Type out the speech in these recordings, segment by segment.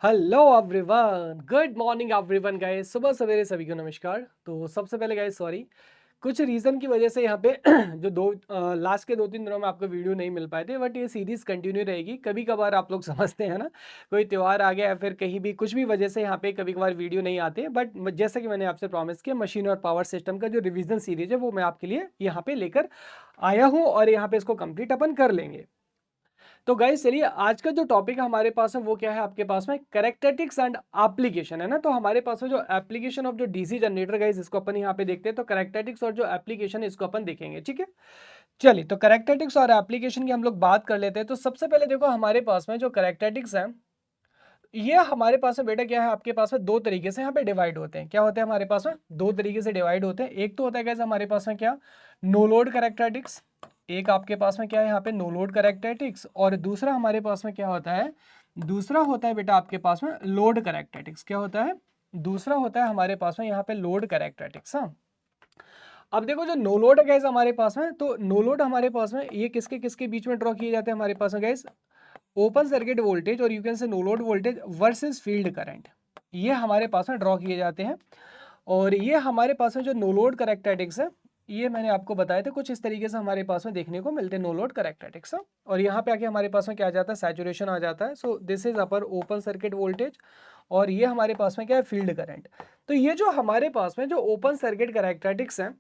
Hello everyone, good morning everyone guys. सुबह सवेरे सभी को नमस्कार। तो सबसे पहले गाइस सॉरी, कुछ रीज़न की वजह से यहाँ पे जो लास्ट के 2-3 दिनों में आपको वीडियो नहीं मिल पाए थे, बट ये सीरीज़ कंटिन्यू रहेगी। कभी कभार आप लोग समझते हैं ना, कोई त्यौहार आ गया या फिर कहीं भी कुछ भी वजह से यहाँ पे कभी कभार वीडियो नहीं आते, बट जैसा कि मैंने आपसे प्रॉमिस किया, मशीन और पावर सिस्टम का जो रिवीजन सीरीज है वो मैं आपके लिए यहाँ पे लेकर आया हूँ और यहाँ पे इसको कंप्लीट अपन कर लेंगे। तो गाइस चलिए, आज का जो टॉपिक हमारे पास है वो क्या है, आपके पास में कैरेक्टरिस्टिक्स एंड एप्लीकेशन है ना। तो हमारे पास में जो एप्लीकेशन ऑफ जो डीसी जनरेटर गाइस, इसको अपन यहाँ पे देखते हैं। तो कैरेक्टरिस्टिक्स और जो एप्लीकेशन है इसको अपन देखेंगे, ठीक है। चलिए, तो कैरेक्टरिस्टिक्स और एप्लीकेशन की हम लोग बात कर लेते हैं। तो सबसे पहले देखो, हमारे पास में जो कैरेक्टरिस्टिक्स है, ये हमारे पास में बेटा क्या है, आपके पास में दो तरीके से यहाँ पे डिवाइड होते हैं। क्या होते हैं हमारे पास में, दो तरीके से डिवाइड होते हैं। एक तो होता है कैसे हमारे पास में क्या, नो लोड कैरेक्टरिस्टिक्स। एक आपके पास में क्या है यहाँ पे, नो लोड कैरेक्टरिस्टिक्स। और दूसरा हमारे पास में क्या होता है, दूसरा होता है बेटा आपके पास में लोड कैरेक्टरिस्टिक्स। क्या होता है, दूसरा होता है हमारे पास में यहाँ पे लोड कैरेक्टरिस्टिक्स। हाँ, अब देखो जो नो लोड है गैस हमारे पास में, तो नो लोड हमारे पास में ये किसके किसके बीच में ड्रॉ किए जाते हैं हमारे पास में गैस, ओपन सर्किट वोल्टेज और you can say no load voltage versus field current, ये हमारे पास में ड्रॉ किए जाते हैं। और ये हमारे पास में जो नो लोड कैरेक्टरिस्टिक्स है, ये मैंने आपको बताया था, कुछ इस तरीके से हमारे पास में देखने को मिलते हैं नो लोड कैरेक्टरिस्टिक्स। और यहाँ पे आके हमारे पास में क्या आ जाता है, सैचुरेशन आ जाता है। So this is upper open circuit voltage और ये हमारे पास में क्या है, फील्ड करंट। तो ये जो हमारे पास में जो ओपन सर्किट कैरेक्टरिस्टिक्स हैं,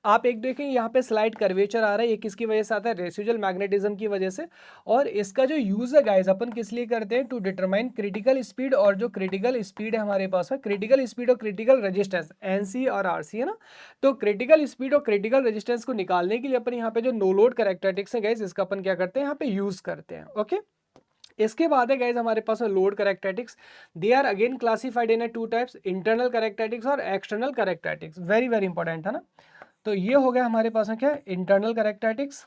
आप एक देखें यहाँ पे स्लाइड कर्वेचर आ रहा है, ये किसकी वजह से आता है, रेसिडुअल मैग्नेटिज्म की वजह से। और इसका जो यूज है गाइस, अपन किस लिए करते हैं, टू डिटरमाइन क्रिटिकल स्पीड। और जो क्रिटिकल स्पीड है हमारे पास में, क्रिटिकल स्पीड और क्रिटिकल रेजिस्टेंस, एनसी और आरसी है ना। तो क्रिटिकल स्पीड और क्रिटिकल रेजिस्टेंस को निकालने के लिए अपन यहाँ पे जो नो लोड कैरेक्टरिस्टिक्स है गाइस, इसका अपन क्या करते हैं, यहाँ पे यूज करते हैं। ओके, इसके बाद है गाइज हमारे पास load characteristics. They are again classified into types, internal characteristics और external characteristics. Very very important है ना। तो ये हो गया हमारे पास में क्या, इंटरनल कैरेक्टरिस्टिक्स।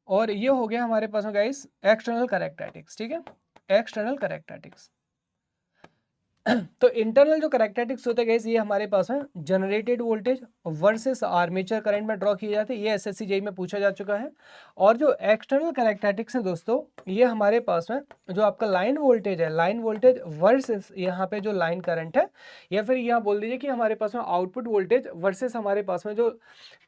और ये हो गया हमारे पास में गाइस एक्सटर्नल कैरेक्टरिस्टिक्स, ठीक है, एक्सटर्नल कैरेक्टरिस्टिक्स। तो इंटरनल जो कैरेक्टरिस्टिक्स होते हैं ये हमारे पास है generated voltage versus armature current में ड्रॉ किए जाते हैं। ये एसएससी जेई में पूछा जा चुका है। और जो एक्सटर्नल कैरेक्टरिस्टिक्स है दोस्तों, ये हमारे पास में जो आपका लाइन वोल्टेज है, लाइन वोल्टेज वर्सेस यहाँ पे जो लाइन करंट है, या फिर यहाँ बोल दीजिए कि हमारे पास में आउटपुट वोल्टेज वर्सेस हमारे पास में जो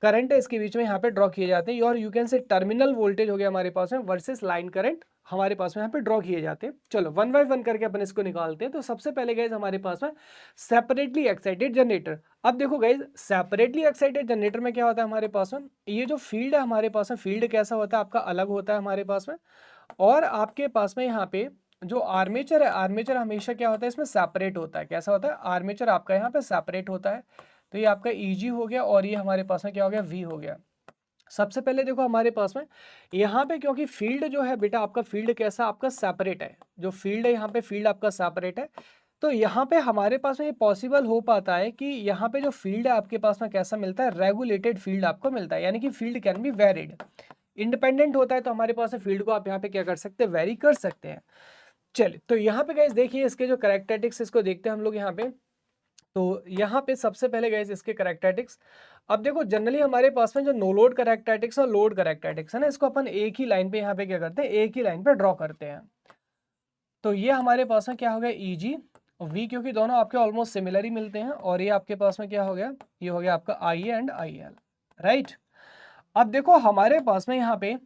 करंट है, इसके बीच में यहाँ पे ड्रॉ किए जाते हैं। और यू कैन से टर्मिनल वोल्टेज हो गया हमारे पास में वर्सेस लाइन करंट, हमारे पास में यहाँ पे ड्रॉ किए जाते हैं। चलो वन बाय वन करके अपन इसको निकालते हैं। तो सबसे पहले गाइज हमारे पास में सेपरेटली एक्साइटेड जनरेटर। अब देखो गाइज, सेपरेटली एक्साइटेड जनरेटर में क्या होता है हमारे पास में, ये जो फील्ड है हमारे पास में, फील्ड कैसा होता है आपका, अलग होता है हमारे पास में। और आपके पास में यहाँ पे जो आर्मेचर है, आर्मेचर हमेशा क्या होता है, इसमें सेपरेट होता है। कैसा होता है, आर्मेचर आपका यहाँ पे सेपरेट होता है। तो ये आपका ईजी हो गया और ये हमारे पास में क्या हो गया, वी हो गया। सबसे पहले देखो हमारे पास में यहाँ पे, क्योंकि फील्ड जो है बेटा आपका, फील्ड कैसा आपका सेपरेट है, जो फील्ड है यहाँ पे फील्ड आपका सेपरेट है। तो यहाँ पे हमारे पास में ये पॉसिबल हो पाता है कि यहाँ पे जो फील्ड है आपके पास में कैसा मिलता है, रेगुलेटेड फील्ड आपको मिलता है। यानी कि field can be varied, independent होता है। तो हमारे पास में फील्ड को आप यहाँ पे क्या कर सकते हैं, वेरी कर सकते हैं। चलिए, तो यहाँ पे गाइस देखिए, इसके जो कैरेक्टरिस्टिक्स इसको देखते हैं हम लोग यहाँ पे। तो यहाँ पे सबसे पहले गाइस इसके कैरेक्टरिस्टिक्स, अब देखो जनरली हमारे पास में जो नो लोड कैरेक्टरिस्टिक्स और लोड कैरेक्टरिस्टिक्स है ना, इसको अपन एक ही लाइन पे यहाँ पे क्या करते हैं, एक ही लाइन पे ड्रॉ करते हैं। तो ये हमारे पास में क्या हो गया, ईजी वी, क्योंकि दोनों आपके ऑलमोस्ट सिमिलर ही मिलते हैं। और ये आपके पास में क्या हो गया, ये हो गया आपका I A and I L, right. अब देखो हमारे पास में यहाँ पे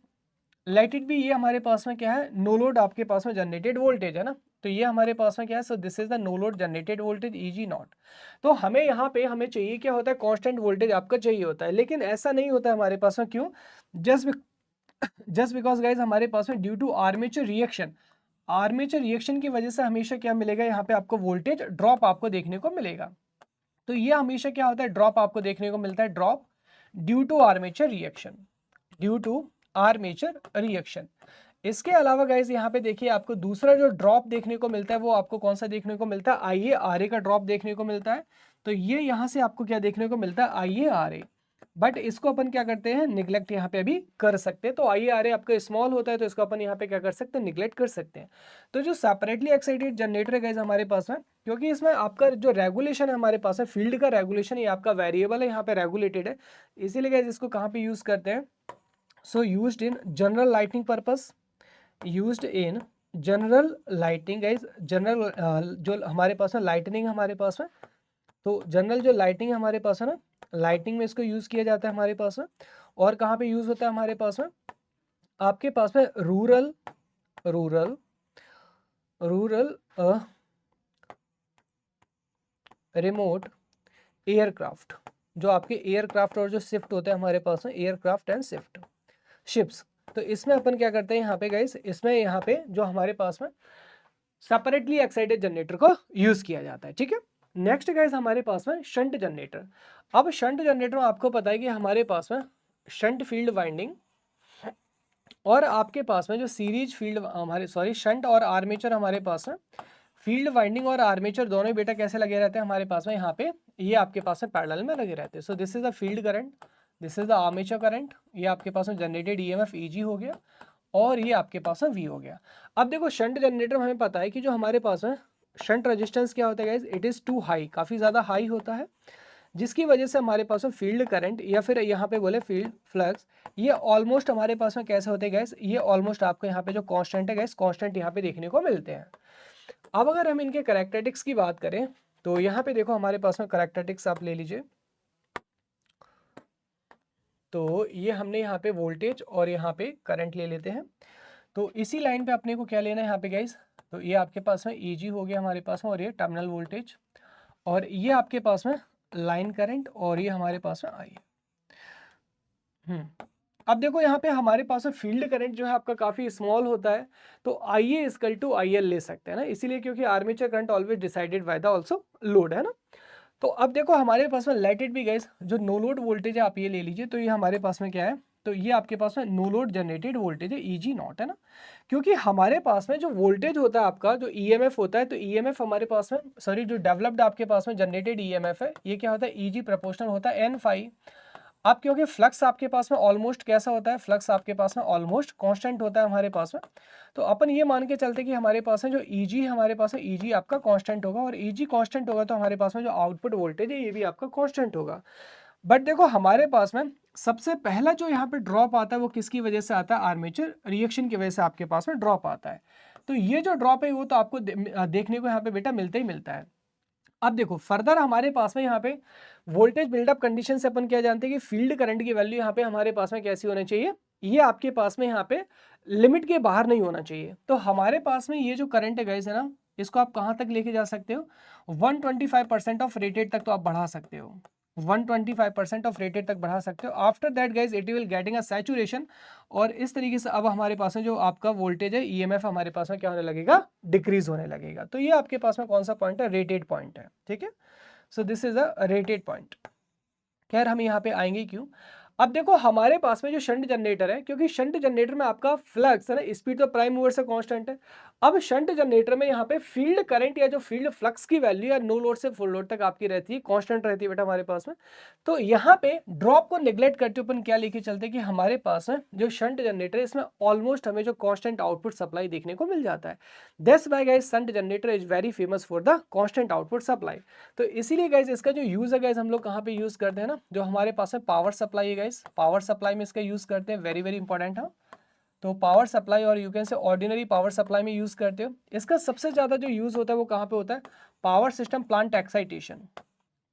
लेट इट बी, ये हमारे पास में क्या है, नो लोड आपके पास में जनरेटेड वोल्टेज है ना। तो ये हमारे पास में क्या है, so this is the no load generated voltage E G naught. तो हमें यहाँ पे हमें चाहिए क्या होता है, कांस्टेंट वोल्टेज आपका चाहिए होता है। लेकिन ऐसा नहीं होता है हमारे पास में, क्यों, जस्ट जस्ट बिकॉज गाइज हमारे पास में due to armature reaction, armature reaction की वजह से हमेशा क्या मिलेगा, यहाँ पे आपको वोल्टेज ड्रॉप आपको देखने को मिलेगा। तो ये हमेशा क्या होता है, ड्रॉप आपको देखने को मिलता है, drop due to armature reaction, due to armature reaction. इसके अलावा गाइज यहाँ पे देखिए, आपको दूसरा जो ड्रॉप देखने को मिलता है वो आपको कौन सा देखने को मिलता है, आई ए आर ए का ड्रॉप देखने को मिलता है। तो ये यहाँ से आपको क्या देखने को मिलता है, आई ए आर ए। बट इसको अपन क्या करते हैं, निग्लेक्ट यहाँ पे अभी कर सकते हैं। तो आई ए आर ए आपका स्मॉल होता है, तो इसको अपन यहाँ पे क्या कर सकते हैं, निग्लेक्ट कर सकते हैं। तो जो सेपरेटली एक्साइटेड जनरेटर है गाइज हमारे पास में, क्योंकि इसमें आपका जो रेगुलेशन है हमारे पास है, फील्ड का रेगुलेशन, ये आपका वेरिएबल है, यहाँ पे रेगुलेटेड है। इसीलिए गाइज इसको कहाँ पे यूज करते हैं, सो used in general lighting purpose, used in general lighting guys, general जो हमारे पास है लाइटनिंग हमारे पास है, तो जनरल जो लाइटिंग हमारे पास है ना, लाइटिंग में इसको यूज़ किया जाता है हमारे पास में। और कहाँ पे यूज़ होता है हमारे पास में, आपके पास में rural rural rural remote aircraft, जो आपके एयरक्राफ्ट और जो शिफ्ट होते हैं हमारे पास में, एयरक्राफ्ट एंड शिफ्ट शिप्स। तो इसमें अपन क्या करते हैं यहाँ पे गाइस, इसमें यहाँ पे जो हमारे पास में सेपरेटली एक्साइटेड जनरेटर को यूज किया जाता है, ठीक है। नेक्स्ट गाइस हमारे पास में शंट जनरेटर। अब शंट जनरेटर में आपको पता है कि हमारे पास में शंट फील्ड वाइंडिंग और आपके पास में जो सीरीज फील्ड हमारे शंट और आर्मेचर हमारे पास है, फील्ड वाइंडिंग और आर्मेचर दोनों ही बेटा कैसे लगे रहते हैं हमारे पास में, यहाँ पे ये आपके पास में पैरेलल में लगे रहते हैं। सो this is the field current, this is the armature current, ये आपके पास में जनरेटेड ईएमएफ ईजी हो गया और ये आपके पास में वी हो गया। अब देखो शंट जनरेटर में हमें पता है कि जो हमारे पास में शंट रेजिस्टेंस क्या होता है guys, it is too high, काफ़ी ज़्यादा हाई होता है, जिसकी वजह से हमारे पास में फील्ड करंट या फिर यहाँ पे बोले फील्ड फ्लक्स, ये ऑलमोस्ट हमारे पास में कैसे होते हैं गैस, ये ऑलमोस्ट आपको यहाँ पे जो कांस्टेंट है गैस, कांस्टेंट यहाँ पे देखने को मिलते हैं। अब अगर हम इनके करैक्टरिस्टिक्स की बात करें तो यहाँ पे देखो हमारे पास में करैक्टरिस्टिक्स आप ले लीजिए। तो ये हमने यहाँ पे वोल्टेज और यहाँ पे करंट ले लेते हैं। तो इसी लाइन पे अपने को क्या लेना है यहाँ पे गाइस, तो ये आपके पास में ईजी हो गया हमारे पास में, और ये टर्मिनल वोल्टेज, और ये आपके पास में लाइन करंट, और ये हमारे पास में आई। अब देखो यहाँ पे हमारे पास में फील्ड करंट जो है आपका काफी स्मॉल होता है, तो आई ए इक्वल टू आई एल ले सकते हैं ना, इसीलिए क्योंकि armature current always decided by the also load, है ना। तो अब देखो हमारे पास में लेट इट बी गाइस, जो नो लोड वोल्टेज है आप ये ले लीजिए, तो ये हमारे पास में क्या है, तो ये आपके पास में नो लोड जनरेटेड वोल्टेज है, ईजी नॉट, है ना। क्योंकि हमारे पास में जो वोल्टेज होता है आपका, जो ईएमएफ होता है, तो ईएमएफ हमारे पास में जो डेवलप्ड आपके पास में जनरेटेड ईएमएफ है, ये क्या होता है, ईजी प्रोपोर्शनल होता है एन फाई। अब क्योंकि फ्लक्स आपके पास में ऑलमोस्ट कैसा होता है, फ्लक्स आपके पास में ऑलमोस्ट कांस्टेंट होता है हमारे पास में, तो अपन ये मान के चलते कि हमारे पास में जो ईजी है हमारे पास में, ईजी आपका कांस्टेंट होगा, और ईजी कांस्टेंट होगा तो हमारे पास में जो आउटपुट वोल्टेज है ये भी आपका कांस्टेंट होगा। बट देखो हमारे पास में सबसे पहला जो यहाँ पे ड्रॉप आता है वो किसकी वजह से आता है, आर्मेचर रिएक्शन की वजह से आपके पास में ड्रॉप आता है। तो ये जो ड्रॉप है वो तो आपको देखने को यहाँ पे बेटा मिलता ही मिलता है। अब देखो फर्दर हमारे पास में यहाँ पे वोल्टेज बिल्डअप कंडीशन से अपन क्या जानते हैं कि फील्ड करंट की वैल्यू यहाँ पे हमारे पास में कैसी होनी चाहिए, ये आपके पास में यहाँ पे लिमिट के बाहर नहीं होना चाहिए। तो हमारे पास में ये जो करंट है गाइस, है ना, इसको आप कहाँ तक लेके जा सकते हो, 125% ऑफ रेटेड तक तो आप बढ़ा सकते हो, 125% ऑफ रेटेड तक बढ़ा सकते हो। After that guys it will getting a saturation, और इस तरीके से अब हमारे पास में जो आपका वोल्टेज है ईएमएफ हमारे पास में क्या होने लगेगा, डिक्रीज होने लगेगा। तो ये आपके पास में कौन सा पॉइंट है, रेटेड पॉइंट है, ठीक है। So this is a rated point. खैर हम यहाँ पे आएंगे क्यों। अब देखो हमारे पास में जो शंट जनरेटर है, क्योंकि शंट जनरेटर में आपका फ्लक्स है ना, स्पीड तो प्राइम मूवर से कांस्टेंट है। अब शंट जनरेटर में यहाँ पे फील्ड करंट या जो फील्ड फ्लक्स की वैल्यू या नो लोड से फुल लोड तक आपकी रहती है, कांस्टेंट रहती है बेटा हमारे पास में। तो यहाँ पे ड्रॉप को निग्लेक्ट करते हुए अपन क्या लेके चलते हैं कि हमारे पास में जो शंट जनरेटर है इसमें ऑलमोस्ट हमें जो कांस्टेंट आउटपुट सप्लाई देखने को मिल जाता है। That's why guys shunt generator is very famous for the constant output supply. तो इसीलिए गाइस इसका जो यूज है गाइस, हम लोग कहाँ पे यूज करते हैं ना, जो हमारे पास में पावर सप्लाई है गाइस, पावर सप्लाई में इसका यूज करते हैं, वेरी वेरी इंपॉर्टेंट है। तो पावर सप्लाई और यू कैन से ऑर्डिनरी पावर सप्लाई में यूज करते हो। इसका सबसे ज्यादा जो यूज होता है वो कहाँ पे होता है, power system plant excitation.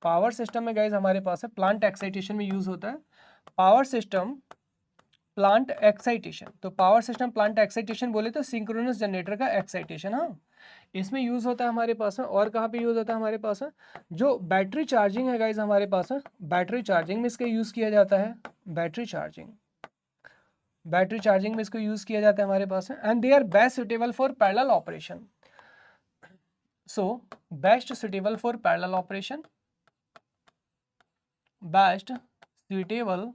Power system में गाइस हमारे पास है प्लांट एक्साइटेशन में यूज होता है, पावर सिस्टम प्लांट एक्साइटेशन। तो पावर सिस्टम प्लांट एक्साइटेशन बोले तो सिंक्रोनस जनरेटर का एक्साइटेशन, हाँ, इसमें यूज होता है हमारे पास में। और कहाँ पे यूज होता है हमारे पास में, जो बैटरी चार्जिंग है गाइज हमारे पास में, बैटरी चार्जिंग में इसका यूज किया जाता है, बैटरी चार्जिंग, बैटरी चार्जिंग में इसको यूज किया जाता है हमारे पास में। And they are best suitable for parallel operation. So best suitable for parallel operation, best suitable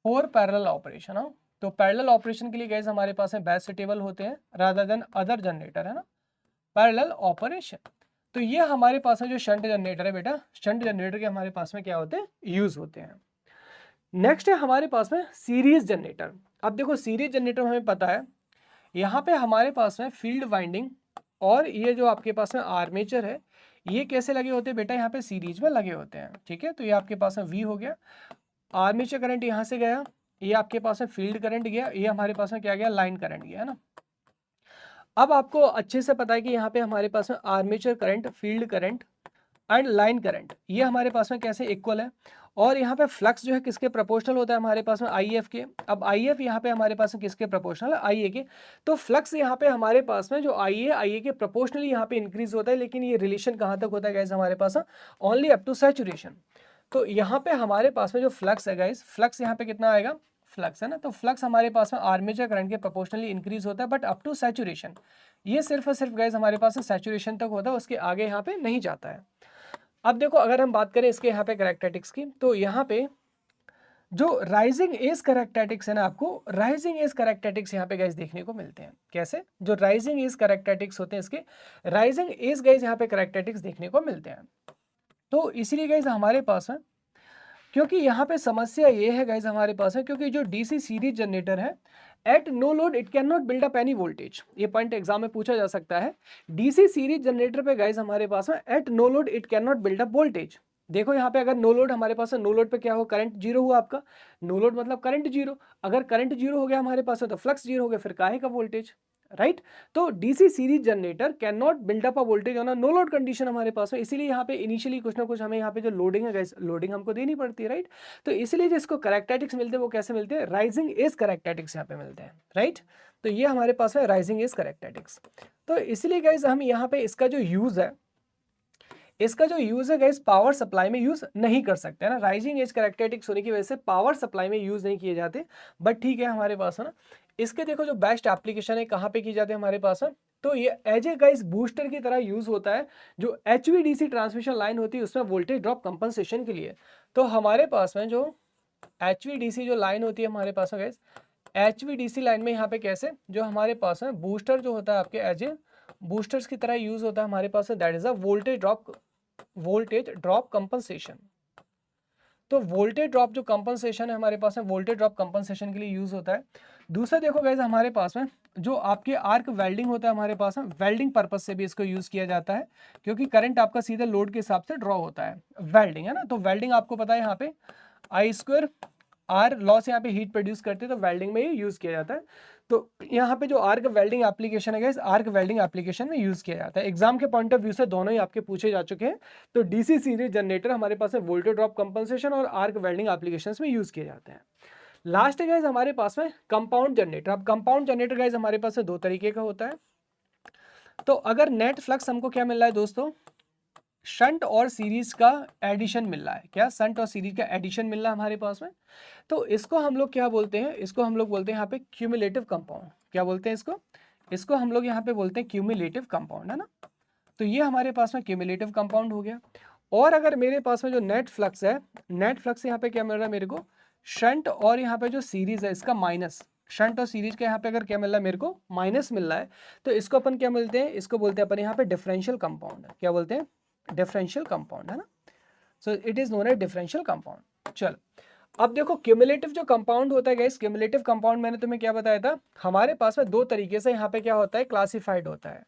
for parallel operation. हाँ, तो पैरेलल ऑपरेशन के लिए गाइस हमारे पास में बेस्ट सुटेबल होते हैं रादर देन अदर जनरेटर, है ना, पैरेलल ऑपरेशन। तो ये हमारे पास में जो शंट जनरेटर है बेटा, शंट जनरेटर के हमारे पास में क्या होते हैं, यूज होते हैं। नेक्स्ट है हमारे पास में सीरीज जनरेटर। अब देखो सीरीज जनरेटर में हमें पता है यहाँ पे हमारे पास में फील्ड वाइंडिंग और ये जो आपके पास में आर्मेचर है, ये कैसे लगे होते हैं बेटा, यहाँ पे सीरीज में लगे होते हैं, ठीक है। तो ये आपके पास में वी हो गया, आर्मेचर करंट यहाँ से गया, ये आपके पास में फील्ड करंट गया, ये हमारे पास में क्या गया, लाइन करंट गया, है ना। अब आपको अच्छे से पता है कि यहाँ पे हमारे पास में armature current, field current and line current ये हमारे पास में कैसे इक्वल है, और यहाँ पे फ्लक्स जो है किसके प्रोपोर्शनल होता है हमारे पास में आई एफ के। अब आई एफ यहाँ पे हमारे पास में किसके प्रोपोर्शनल है, आई ए के। तो फ्लक्स यहाँ पे हमारे पास में जो आई ए के प्रोपोर्शनली यहाँ पे इंक्रीज होता है, लेकिन ये रिलेशन कहाँ तक होता है गाइस हमारे पास, ओनली अप टू सैचुरेशन। तो यहाँ पे हमारे पास में जो फ्लक्स है गाइस, फ्लक्स यहाँ पे कितना आएगा, फ्लक्स है ना, तो फ्लक्स हमारे पास में आर्मेचर करंट के प्रोपोर्शनली इंक्रीज होता है, बट अप टू सैचुरेशन। ये सिर्फ और सिर्फ गाइस हमारे पास सैचुरेशन तक होता है, उसके आगे यहाँ पे नहीं जाता है। अब देखो अगर हम बात करें इसके यहाँ पे कैरेक्टरिस्टिक्स की, तो यहाँ पे जो राइजिंग एज कैरेक्टरिस्टिक्स है ना, आपको राइजिंग एज कैरेक्टरिस्टिक्स यहाँ पे गाइस देखने को मिलते हैं। कैसे, जो राइजिंग एज कैरेक्टरिस्टिक्स होते हैं इसके, राइजिंग एज गाइस यहाँ पे कैरेक्टरिस्टिक्स देखने को मिलते हैं। तो इसीलिए गाइस हमारे पास है, क्योंकि यहाँ पे समस्या ये है गाइस हमारे पास है, क्योंकि जो डीसी सीरीज जनरेटर है, at no load it can not build up any voltage. ये पॉइंट एग्जाम में पूछा जा सकता है। डीसी सीरीज जनरेटर पे गाइस हमारे पास में at no load it can not build up voltage. देखो यहाँ पे अगर नो लोड हमारे पास है, नो लोड पे क्या हो, करंट जीरो हुआ आपका, नो लोड मतलब करंट जीरो। अगर करंट जीरो हो गया हमारे पास है तो फ्लक्स जीरो हो गया, फिर काहे का वोल्टेज, राइट। तो DC series generator can not build up a voltage on a no load condition हमारे पास में। इसीलिए यहाँ पे इनिशियली कुछ ना कुछ हमें यहाँ पे जो लोडिंग है गाइस, लोडिंग हमको देनी पड़ती है, राइट। तो इसलिए जो इसको कैरेक्टरिस्टिक्स मिलते हैं वो कैसे मिलते हैं, राइजिंग एज कैरेक्टरिस्टिक्स यहाँ पे मिलते हैं, राइट। तो ये हमारे पास है राइजिंग एज कैरेक्टरिस्टिक्स। तो इसलिए गाइस हम यहाँ पे इसका जो यूज है, इसका जो यूज है गाइस पावर सप्लाई में यूज नहीं कर सकते है ना, राइजिंग एज कैरेक्टरिस्टिक्स होने की वजह से पावर सप्लाई में यूज नहीं किए जाते। बट ठीक है हमारे पास है ना, इसके देखो जो बेस्ट एप्लीकेशन है कहाँ पे की जाती है हमारे पास है, तो ये एज ए गाइस बूस्टर की तरह यूज होता है। जो एचवीडीसी ट्रांसमिशन लाइन होती है उसमें वोल्टेज ड्रॉप कंपनसेशन के लिए। तो हमारे पास में जो एचवीडीसी जो लाइन होती है हमारे पास में गाइस, एचवीडीसी लाइन में यहाँ पे कैसे जो हमारे पास है बूस्टर जो होता है आपके एज ए बूस्टर्स की तरह यूज होता है हमारे पास है, that is a voltage drop compensation. तो वोल्टेज ड्रॉप जो कंपनसेशन है हमारे पास में, वोल्टेज ड्रॉप कंपनसेशन के लिए यूज होता है। दूसरा देखो गाइस हमारे पास में जो आपके आर्क वेल्डिंग होता है हमारे पास में, वेल्डिंग पर्पज से भी इसको यूज किया जाता है, क्योंकि करंट आपका सीधे लोड के हिसाब से ड्रॉ होता है, वेल्डिंग है ना। तो वेल्डिंग आपको पता है यहाँ पे आई स्क्वायर आर लॉस यहाँ पे हीट प्रोड्यूस करते हैं, तो वेल्डिंग में ही यूज किया जाता है। तो यहाँ पे जो आर्क वेल्डिंग एप्लीकेशन है गाइस, आर्क वेल्डिंग एप्लीकेशन में यूज किया जाता है। एग्जाम के पॉइंट ऑफ व्यू से दोनों ही आपके पूछे जा चुके हैं। तो डीसी सीरीज जनरेटर हमारे पास है वोल्टेज ड्रॉप कंपनसेशन और आर्क वेल्डिंग एप्लीकेशंस में यूज किए जाते हैं। लास्ट है गाइस हमारे पास में कंपाउंड जनरेटर। अब कंपाउंड जनरेटर गाइस हमारे पास दो तरीके का होता है। तो अगर नेट फ्लक्स हमको क्या मिल रहा है दोस्तों, शंट और सीरीज का एडिशन मिल रहा है, क्या शंट और सीरीज का एडिशन मिल रहा है हमारे पास में, तो इसको हम लोग क्या बोलते हैं, इसको हम लोग बोलते हैं यहाँ पे क्यूमुलेटिव कंपाउंड। क्या बोलते हैं इसको, इसको हम लोग यहाँ पे बोलते हैं क्यूमुलेटिव कंपाउंड, है ना। तो ये हमारे पास में क्यूमुलेटिव कंपाउंड हो गया। और अगर मेरे पास में जो नेट फ्लक्स है, नेट फ्लक्स यहाँ पे क्या मिल रहा है मेरे को, शंट और यहाँ पे जो सीरीज है इसका माइनस, शंट और सीरीज का यहाँ पे अगर क्या मिल रहा है मेरे को, माइनस मिल रहा है, तो इसको अपन क्या मिलते हैं, इसको बोलते हैं अपन यहाँ पे डिफरेंशियल कंपाउंड। क्या बोलते हैं, डिफरेंशियल कंपाउंड, है ना। So it is known as differential compound. चल अब देखो क्यूमुलेटिव जो कंपाउंड होता है गाइस, क्यूमुलेटिव कंपाउंड मैंने तुम्हें क्या बताया था, हमारे पास में दो तरीके से यहाँ पे क्या होता है, क्लासिफाइड होता है।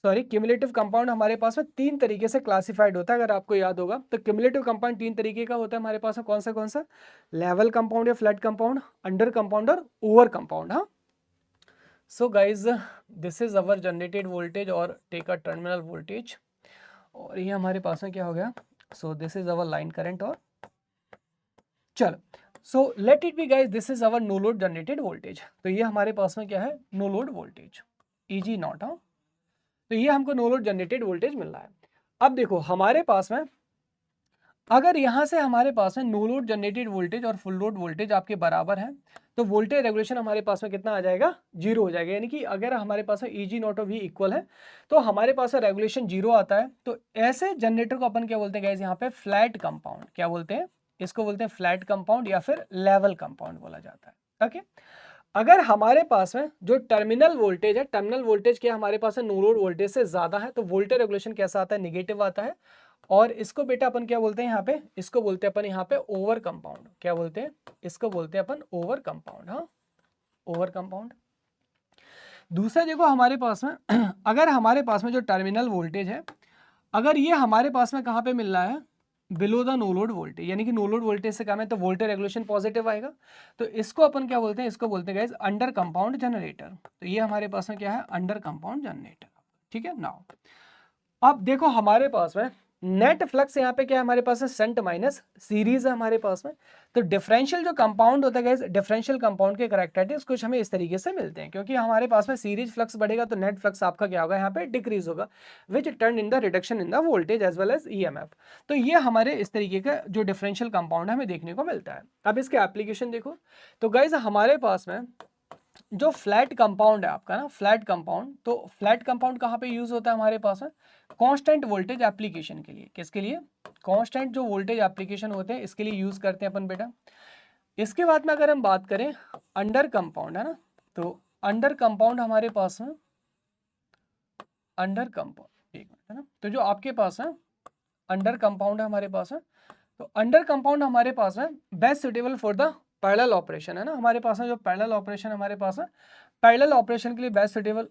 सॉरी, क्यूमुलेटिव कंपाउंड हमारे पास में तीन तरीके से क्लासिफाइड होता है, अगर आपको याद होगा तो क्यूमुलेटिव कंपाउंड तीन तरीके का होता है हमारे पास में। कौन सा, लेवल कंपाउंड या फ्लैट कंपाउंड, अंडर कंपाउंड और ओवर कंपाउंड। हाँ, so guys this is our generated voltage और टेक अ टर्मिनल वोल्टेज, और ये हमारे पास में क्या हो गया, so this is our line current. और चलो so let it be guys this is our no load generated voltage. तो ये हमारे पास में क्या है, no load voltage, E G naught. हाँ, तो ये हमको नो लोड जनरेटेड वोल्टेज मिल रहा है। अब देखो हमारे पास में अगर यहाँ से हमारे पास में नो लोड जनरेटेड वोल्टेज और फुल लोड वोल्टेज आपके बराबर है, तो वोल्टेज रेगुलेशन हमारे पास में कितना आ जाएगा, जीरो हो जाएगा। यानी कि अगर हमारे पास में E G naught of V equal है तो हमारे पास में रेगुलेशन जीरो आता है। तो ऐसे जनरेटर को अपन क्या बोलते हैं गाइस, यहाँ पे फ्लैट कंपाउंड। क्या बोलते हैं, इसको बोलते हैं फ्लैट कंपाउंड या फिर लेवल कंपाउंड बोला जाता है। ओके, अगर हमारे पास में जो टर्मिनल वोल्टेज है, टर्मिनल वोल्टेज क्या हमारे पास है, नो लोड वोल्टेज से ज्यादा है, तो वोल्टेज रेगुलेशन कैसा आता है, निगेटिव आता है। और इसको बेटा अपन क्या बोलते हैं यहाँ पे, इसको बोलते हैं अपन यहाँ पे ओवर कंपाउंड। क्या बोलते हैं, इसको बोलते हैं अपन ओवर कंपाउंड। हाँ, ओवर कंपाउंड। दूसरा देखो हमारे पास में अगर हमारे पास में जो टर्मिनल वोल्टेज है, अगर ये हमारे पास में कहाँ पे मिल रहा है, below the no load voltage, यानी कि नो लोड वोल्टेज से कम है तो वोल्टेज रेगुलेशन पॉजिटिव आएगा। तो इसको अपन क्या बोलते हैं, इसको बोलते हैं गाइस अंडर कंपाउंड जनरेटर। तो ये हमारे पास में क्या है, अंडर कंपाउंड जनरेटर। ठीक है। नाउ अब देखो हमारे पास में नेट फ्लक्स यहाँ पे क्या है, हमारे पास है शंट माइनस सीरीज है हमारे पास में। तो डिफरेंशियल जो कंपाउंड होता है गाइस, डिफरेंशियल कंपाउंड के कैरेक्टरिस्टिक्स कुछ हमें इस तरीके से मिलते हैं, क्योंकि हमारे पास में सीरीज फ्लक्स बढ़ेगा तो नेट फ्लक्स आपका क्या होगा, यहाँ पे डिक्रीज होगा, which turn in the reduction in the voltage as well as EMF. तो ये हमारे इस तरीके का जो डिफरेंशियल कंपाउंड है हमें देखने को मिलता है। अब इसके एप्लीकेशन देखो, तो गाइस हमारे पास में जो फ्लैट कंपाउंड है आपका ना, फ्लैट कंपाउंड, तो फ्लैट कंपाउंड कहाँ पे यूज होता है हमारे पास में, कांस्टेंट वोल्टेज एप्लीकेशन के लिए। किसके लिए, कांस्टेंट जो वोल्टेज एप्लीकेशन होते हैं इसके लिए यूज करते हैं अपन बेटा। इसके बाद में अगर हम बात करें अंडर कंपाउंड है ना, तो अंडर कंपाउंड हमारे पास में, अंडर कंपाउंड एक मिनट है ना, तो जो आपके पास है अंडर कंपाउंड है हमारे पास है, तो अंडर कंपाउंड हमारे पास है best suitable for the parallel operation है ना, हमारे पास है जो पैरेलल ऑपरेशन हमारे पास है, पैरेलल ऑपरेशन के लिए बेस्ट सुटेबल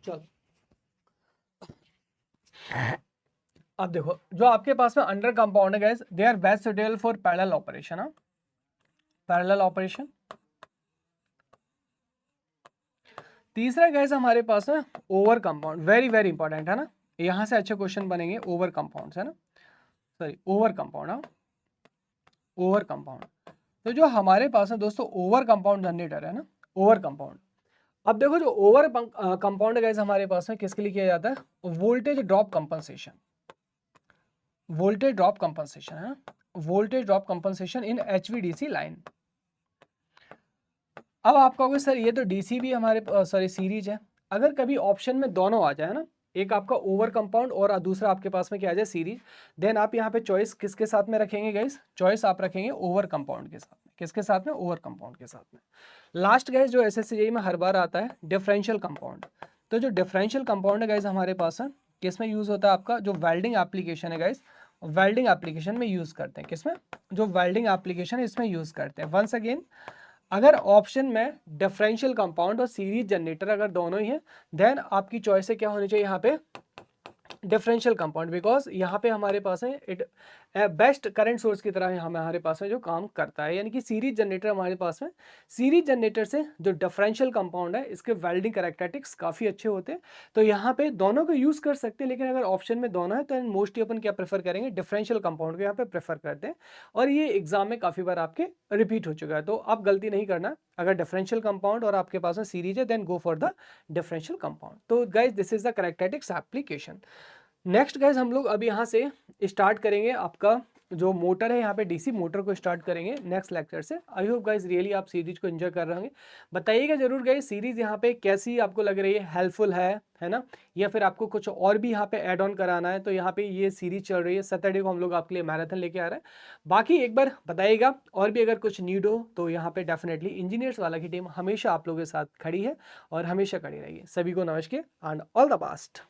चलो अब देखो जो आपके पास में अंडर कंपाउंड है guys, they are best suitable for parallel operation. हाँ, पैरेलल ऑपरेशन। तीसरा गाइस हमारे पास है over compound, very very important है ना, यहां से अच्छे क्वेश्चन बनेंगे ओवर कंपाउंड है ना, सॉरी ओवर कंपाउंड। हाँ, ओवर कंपाउंड। तो जो हमारे पास है दोस्तों ओवर कंपाउंड जनरेटर है ना, ओवर कंपाउंड। अब देखो जो ओवर कंपाउंड गाइस हमारे पास में किसके लिए किया जाता है, voltage drop compensation, voltage drop compensation है, वोल्टेज ड्रॉप कंपनसेशन इन एचवीडीसी लाइन। अब आप कहोगे सर ये तो डीसी भी हमारे सॉरी सीरीज है, अगर कभी ऑप्शन में दोनों आ जाए ना, एक आपका ओवर कंपाउंड और दूसरा आपके पास में क्या आ जाए सीरीज, देन आप यहाँ पे चॉइस किसके साथ में रखेंगे गाइस, चॉइस आप रखेंगे ओवर कंपाउंड के साथ में। किसके साथ में, ओवर कंपाउंड के साथ में। लास्ट गाइस जो एसएससी में हर बार आता है डिफरेंशियल कंपाउंड। तो जो डिफरेंशियल कंपाउंड है गाइस हमारे पास है, किसमें यूज होता है आपका, जो वेल्डिंग एप्लीकेशन है गाइस, वेल्डिंग एप्लीकेशन में यूज करते हैं। किसमें, जो वेल्डिंग एप्लीकेशन है इसमें यूज करते हैं। वंस अगेन अगर ऑप्शन में डिफरेंशियल कंपाउंड और सीरीज जनरेटर अगर दोनों ही है, देन आपकी चॉइस क्या होनी चाहिए यहाँ पे, डिफरेंशियल कंपाउंड, बिकॉज यहाँ पे हमारे पास है इट बेस्ट करंट सोर्स की तरह हमारे पास में जो काम करता है। यानी कि सीरीज जनरेटर हमारे पास में, सीरीज जनरेटर से जो डिफरेंशियल कंपाउंड है इसके वेल्डिंग कैरेक्टरिस्टिक्स काफ़ी अच्छे होते हैं। तो यहाँ पे दोनों को यूज़ कर सकते हैं, लेकिन अगर ऑप्शन में दोनों है तो मोस्टली अपन क्या प्रेफर करेंगे, डिफरेंशियल कंपाउंड को यहाँ पे प्रेफर करते हैं। और ये एग्जाम में काफ़ी बार आपके रिपीट हो चुका है, तो आप गलती नहीं करना। अगर डिफरेंशियल कंपाउंड और आपके पास में सीरीज है then go for the differential compound. तो guys this is the characteristics application. Next guys हम लोग अब यहाँ से स्टार्ट करेंगे आपका जो मोटर है, यहाँ पे डीसी मोटर को स्टार्ट करेंगे नेक्स्ट लेक्चर से। आई होप गाइज रियली आप सीरीज को एंजॉय कर रहे होंगे। बताइएगा जरूर गाइज सीरीज यहाँ पे कैसी आपको लग रही है, हेल्पफुल है ना, या फिर आपको कुछ और भी यहाँ पे ऐड ऑन कराना है। तो यहाँ पे ये सीरीज चल रही है, सैटरडे को हम लोग आपके लिए मैराथन लेके आ रहे हैं। बाकी एक बार बताइएगा और भी अगर कुछ नीड हो तो यहाँ पे डेफिनेटली इंजीनियर्स वाला की टीम हमेशा आप लोगों के साथ खड़ी है और हमेशा खड़ी रहेगी। सभी को नमस्कार एंड ऑल द बेस्ट।